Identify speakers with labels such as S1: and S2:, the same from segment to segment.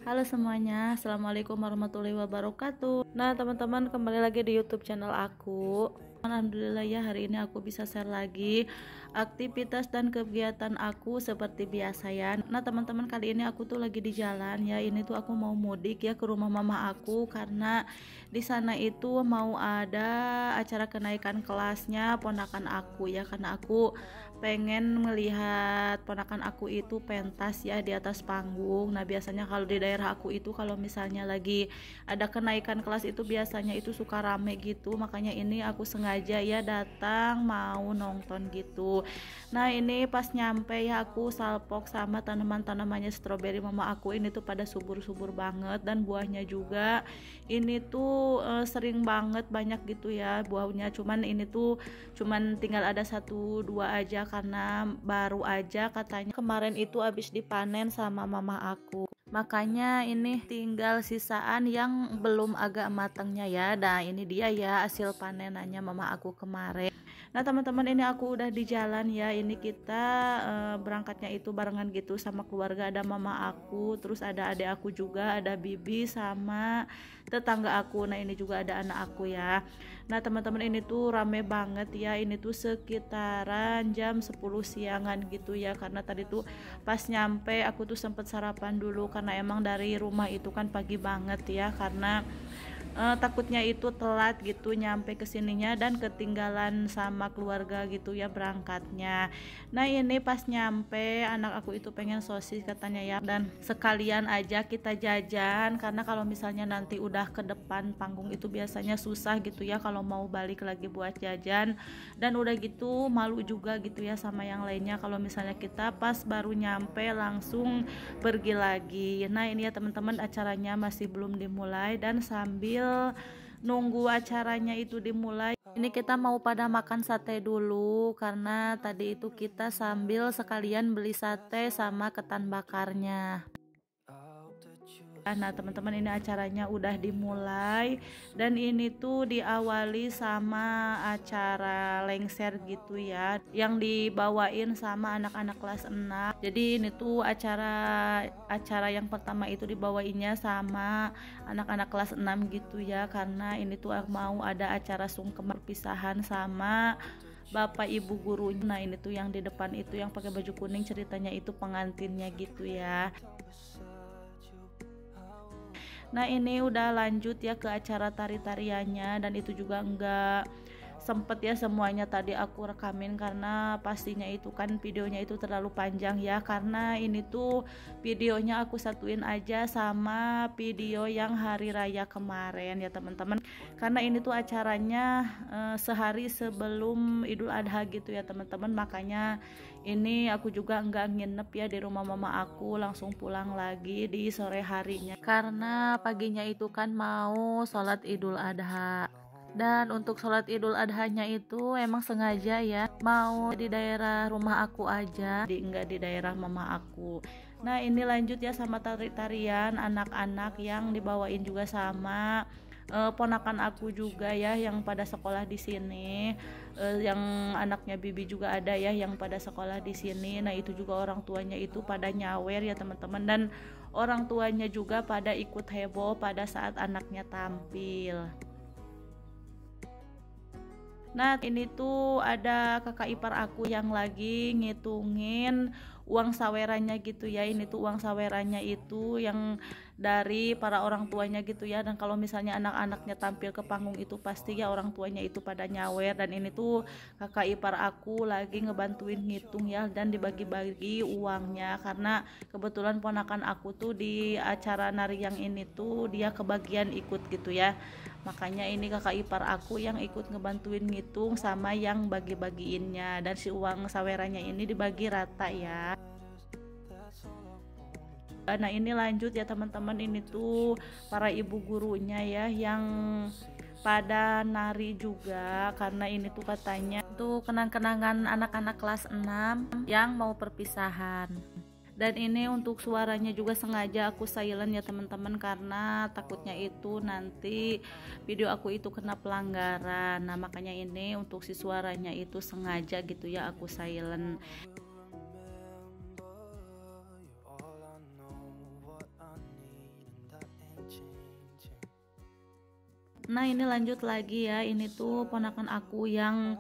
S1: Halo semuanya, Assalamualaikum warahmatullahi wabarakatuh. Nah teman-teman, kembali lagi di YouTube channel aku. Alhamdulillah ya, hari ini aku bisa share lagi aktivitas dan kegiatan aku seperti biasa ya. Nah teman-teman, kali ini aku tuh lagi di jalan ya. Ini tuh aku mau mudik ya ke rumah mama aku, karena di sana itu mau ada acara kenaikan kelasnya ponakan aku ya. Karena aku pengen melihat ponakan aku itu pentas ya di atas panggung. Nah biasanya kalau di daerah aku itu, kalau misalnya lagi ada kenaikan kelas itu biasanya itu suka rame gitu, makanya ini aku sengaja ya datang mau nonton gitu. Nah ini pas nyampe ya, aku salpok sama tanaman-tanamannya stroberi mama aku, ini tuh pada subur-subur banget, dan buahnya juga ini tuh sering banget banyak gitu ya buahnya. Cuman ini tuh cuman tinggal ada 1-2 aja, karena baru aja katanya kemarin itu habis dipanen sama mama aku, makanya ini tinggal sisaan yang belum agak matangnya ya. Nah ini dia ya hasil panenannya mama aku kemarin. Nah teman-teman, ini aku udah di jalan ya. Ini kita berangkatnya itu barengan gitu sama keluarga. Ada mama aku, terus ada adik aku juga, ada bibi sama tetangga aku. Nah ini juga ada anak aku ya. Nah teman-teman, ini tuh rame banget ya. Ini tuh sekitaran jam 10 siangan gitu ya, karena tadi tuh pas nyampe aku tuh sempet sarapan dulu, karena emang dari rumah itu kan pagi banget ya, karena takutnya itu telat gitu nyampe kesininya dan ketinggalan sama keluarga gitu ya berangkatnya. Nah ini pas nyampe anak aku itu pengen sosis katanya ya, dan sekalian aja kita jajan, karena kalau misalnya nanti udah ke depan panggung itu biasanya susah gitu ya kalau mau balik lagi buat jajan, dan udah gitu malu juga gitu ya sama yang lainnya kalau misalnya kita pas baru nyampe langsung pergi lagi. Nah ini ya teman-teman, acaranya masih belum dimulai, dan sambil nunggu acaranya itu dimulai, ini kita mau pada makan sate dulu, karena tadi itu kita sambil sekalian beli sate sama ketan bakarnya. Nah teman-teman, ini acaranya udah dimulai, dan ini tuh diawali sama acara lengser gitu ya, yang dibawain sama anak-anak kelas 6. Jadi ini tuh acara yang pertama itu dibawainnya sama anak-anak kelas 6 gitu ya, karena ini tuh mau ada acara sungkem perpisahan sama bapak ibu gurunya. Nah ini tuh yang di depan itu yang pakai baju kuning, ceritanya itu pengantinnya gitu ya. Nah ini udah lanjut ya ke acara tari-tariannya, dan itu juga enggak sempet ya semuanya tadi aku rekamin, karena pastinya itu kan videonya itu terlalu panjang ya, karena ini tuh videonya aku satuin aja sama video yang hari raya kemarin ya teman-teman, karena ini tuh acaranya sehari sebelum Idul Adha gitu ya teman-teman, makanya ini aku juga enggak nginep ya di rumah mama aku, langsung pulang lagi di sore harinya, karena paginya itu kan mau sholat Idul Adha. Dan untuk sholat Idul Adhanya itu emang sengaja ya mau di daerah rumah aku aja, enggak di daerah mama aku. Nah ini lanjut ya sama tari-tarian anak-anak yang dibawain juga sama ponakan aku juga ya, yang pada sekolah di sini. Yang anaknya bibi juga ada ya yang pada sekolah di sini. Nah itu juga orang tuanya itu pada nyawer ya teman-teman, dan orang tuanya juga pada ikut heboh pada saat anaknya tampil. Nah ini tuh ada kakak ipar aku yang lagi ngitungin uang sawerannya gitu ya. Ini tuh uang sawerannya itu yang dari para orang tuanya gitu ya, dan kalau misalnya anak-anaknya tampil ke panggung itu pasti ya orang tuanya itu pada nyawer, dan ini tuh kakak ipar aku lagi ngebantuin ngitung ya, dan dibagi-bagi uangnya, karena kebetulan ponakan aku tuh di acara nari yang ini tuh dia kebagian ikut gitu ya, makanya ini kakak ipar aku yang ikut ngebantuin ngitung sama yang bagi-bagiinnya, dan si uang sawerannya ini dibagi rata ya. Nah ini lanjut ya teman-teman, ini tuh para ibu gurunya ya yang pada nari juga, karena ini tuh katanya tuh kenang-kenangan anak-anak kelas 6 yang mau perpisahan. Dan ini untuk suaranya juga sengaja aku silent ya teman-teman, karena takutnya itu nanti video aku itu kena pelanggaran. Nah makanya ini untuk si suaranya itu sengaja gitu ya aku silent. Nah ini lanjut lagi ya, ini tuh ponakan aku yang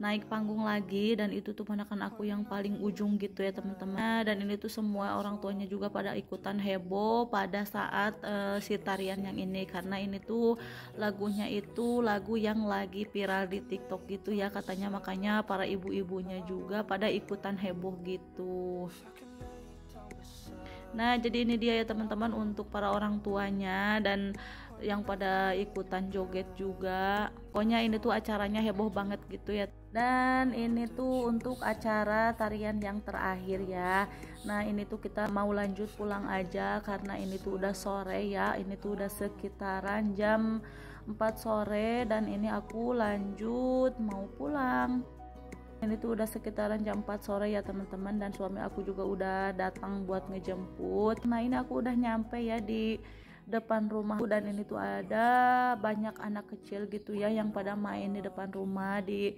S1: naik panggung lagi, dan itu tuh ponakan aku yang paling ujung gitu ya teman-teman. Dan ini tuh semua orang tuanya juga pada ikutan heboh pada saat si tarian yang ini, karena ini tuh lagunya itu lagu yang lagi viral di TikTok gitu ya katanya, makanya para ibu-ibunya juga pada ikutan heboh gitu. Nah jadi ini dia ya teman-teman untuk para orang tuanya dan yang pada ikutan joget juga. Pokoknya ini tuh acaranya heboh banget gitu ya. Dan ini tuh untuk acara tarian yang terakhir ya. Nah ini tuh kita mau lanjut pulang aja karena ini tuh udah sore ya. Ini tuh udah sekitaran jam 4 sore dan ini aku lanjut mau pulang. Ini tuh udah sekitaran jam 4 sore ya teman-teman, dan suami aku juga udah datang buat ngejemput. Nah ini aku udah nyampe ya di depan rumah, dan ini tuh ada banyak anak kecil gitu ya yang pada main di depan rumah di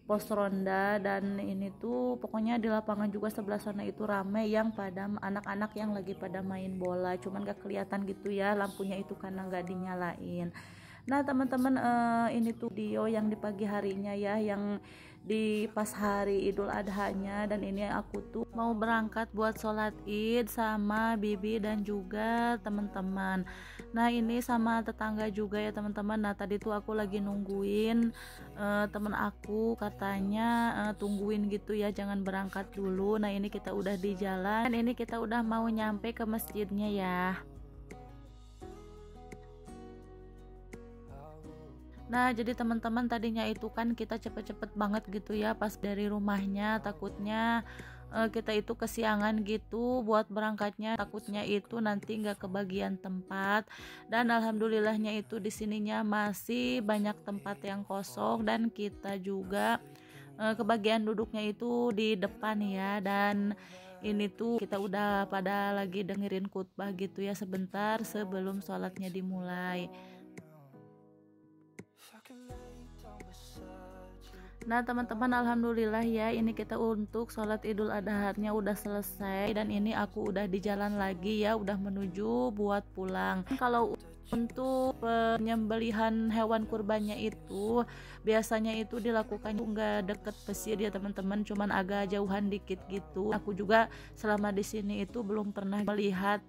S1: pos ronda. Dan ini tuh pokoknya di lapangan juga sebelah sana itu rame yang pada anak-anak yang lagi pada main bola, cuman gak kelihatan gitu ya lampunya itu karena gak dinyalain. Nah teman-teman, ini tuh video yang di pagi harinya ya, yang di pas hari Idul Adhanya, dan ini aku tuh mau berangkat buat sholat id sama bibi dan juga teman-teman. Nah ini sama tetangga juga ya teman-teman. Nah tadi tuh aku lagi nungguin temen aku, katanya tungguin gitu ya, jangan berangkat dulu. Nah ini kita udah di jalan, dan ini kita udah mau nyampe ke masjidnya ya. Nah jadi teman-teman, tadinya itu kan kita cepet-cepet banget gitu ya pas dari rumahnya, takutnya kita itu kesiangan gitu buat berangkatnya, takutnya itu nanti nggak kebagian tempat. Dan alhamdulillahnya itu di sininya masih banyak tempat yang kosong, dan kita juga kebagian duduknya itu di depan ya. Dan ini tuh kita udah pada lagi dengerin khutbah gitu ya sebentar sebelum sholatnya dimulai. Nah teman-teman, alhamdulillah ya, ini kita untuk sholat idul adha-nya udah selesai, dan ini aku udah di jalan lagi ya, udah menuju buat pulang. Kalau untuk penyembelihan hewan kurbannya itu biasanya itu dilakukan nggak deket pesir ya teman-teman, cuman agak jauhan dikit gitu. Aku juga selama di sini itu belum pernah melihat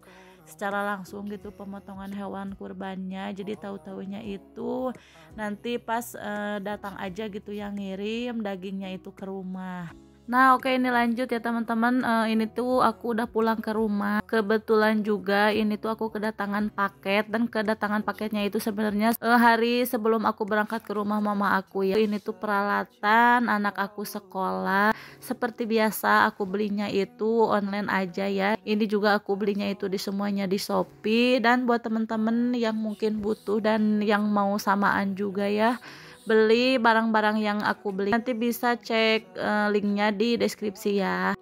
S1: secara langsung gitu pemotongan hewan kurbannya, jadi tahu-taunya itu nanti pas datang aja gitu yang ngirim dagingnya itu ke rumah. Nah oke, ini lanjut ya teman-teman. Ini tuh aku udah pulang ke rumah. Kebetulan juga ini tuh aku kedatangan paket, dan kedatangan paketnya itu sebenarnya hari sebelum aku berangkat ke rumah mama aku ya. Ini tuh peralatan anak aku sekolah. Seperti biasa aku belinya itu online aja ya. Ini juga aku belinya itu di semuanya di Shopee. Dan buat teman-teman yang mungkin butuh dan yang mau samaan juga ya, beli barang-barang yang aku beli, nanti bisa cek linknya di deskripsi ya.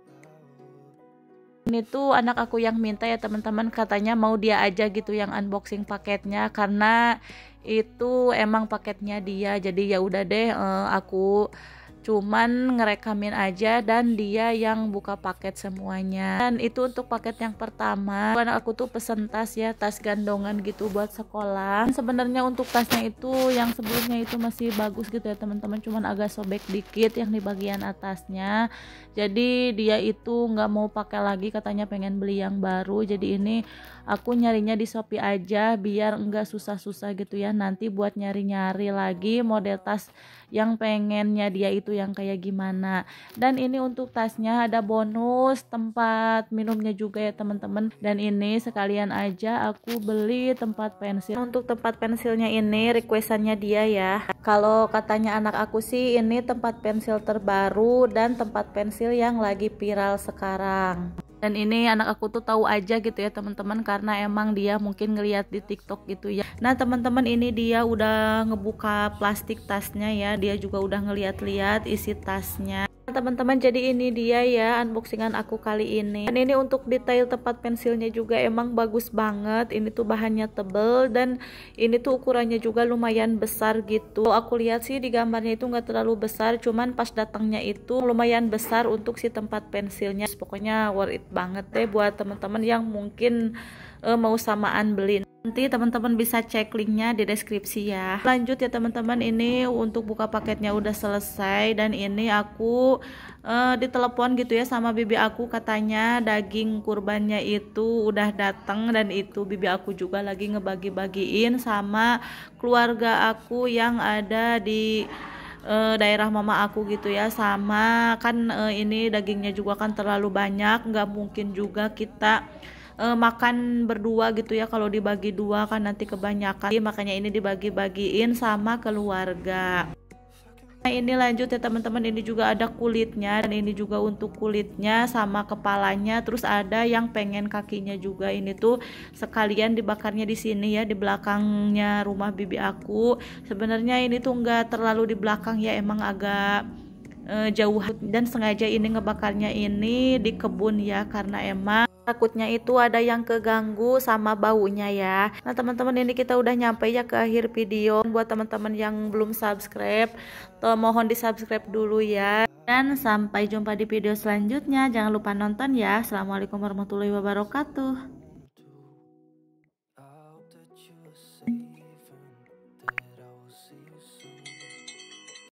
S1: Ini tuh anak aku yang minta ya teman-teman, katanya mau dia aja gitu yang unboxing paketnya, karena itu emang paketnya dia. Jadi ya udah deh, aku cuman ngerekamin aja dan dia yang buka paket semuanya. Dan itu untuk paket yang pertama, anak aku tuh pesen tas ya, tas gandongan gitu buat sekolah. Sebenarnya untuk tasnya itu yang sebelumnya itu masih bagus gitu ya teman-teman, cuman agak sobek dikit yang di bagian atasnya. Jadi dia itu nggak mau pakai lagi, katanya pengen beli yang baru. Jadi ini aku nyarinya di Shopee aja biar enggak susah-susah gitu ya nanti buat nyari-nyari lagi model tas yang pengennya dia itu yang kayak gimana. Dan ini untuk tasnya ada bonus tempat minumnya juga ya teman-teman. Dan ini sekalian aja aku beli tempat pensil. Untuk tempat pensilnya ini requestannya dia ya. Kalau katanya anak aku sih ini tempat pensil terbaru dan tempat pensil yang lagi viral sekarang. Dan ini anak aku tuh tahu aja gitu ya teman-teman, karena emang dia mungkin ngeliat di TikTok gitu ya. Nah teman-teman, ini dia udah ngebuka plastik tasnya ya, dia juga udah ngeliat-liat isi tasnya. Teman-teman, jadi ini dia ya unboxingan aku kali ini. Dan ini untuk detail tempat pensilnya juga emang bagus banget. Ini tuh bahannya tebel dan ini tuh ukurannya juga lumayan besar gitu. Aku lihat sih di gambarnya itu nggak terlalu besar, cuman pas datangnya itu lumayan besar untuk si tempat pensilnya. Pokoknya worth it banget deh buat teman-teman yang mungkin mau samaan beli. Nanti teman-teman bisa cek linknya di deskripsi ya. Lanjut ya teman-teman, ini untuk buka paketnya udah selesai, dan ini aku ditelepon gitu ya sama bibi aku, katanya daging kurbannya itu udah datang, dan itu bibi aku juga lagi ngebagi-bagiin sama keluarga aku yang ada di daerah mama aku gitu ya. Sama kan ini dagingnya juga kan terlalu banyak, nggak mungkin juga kita makan berdua gitu ya. Kalau dibagi dua kan nanti kebanyakan, makanya ini dibagi-bagiin sama keluarga. Nah ini lanjut ya teman-teman, ini juga ada kulitnya, dan ini juga untuk kulitnya sama kepalanya, terus ada yang pengen kakinya juga. Ini tuh sekalian dibakarnya di sini ya, di belakangnya rumah bibi aku. Sebenarnya ini tuh nggak terlalu di belakang ya, emang agak jauh, dan sengaja ini ngebakarnya ini di kebun ya, karena emang takutnya itu ada yang keganggu sama baunya ya. Nah teman-teman, ini kita udah nyampe ya ke akhir video. Buat teman-teman yang belum subscribe, mohon di subscribe dulu ya. Dan sampai jumpa di video selanjutnya. Jangan lupa nonton ya. Assalamualaikum warahmatullahi wabarakatuh.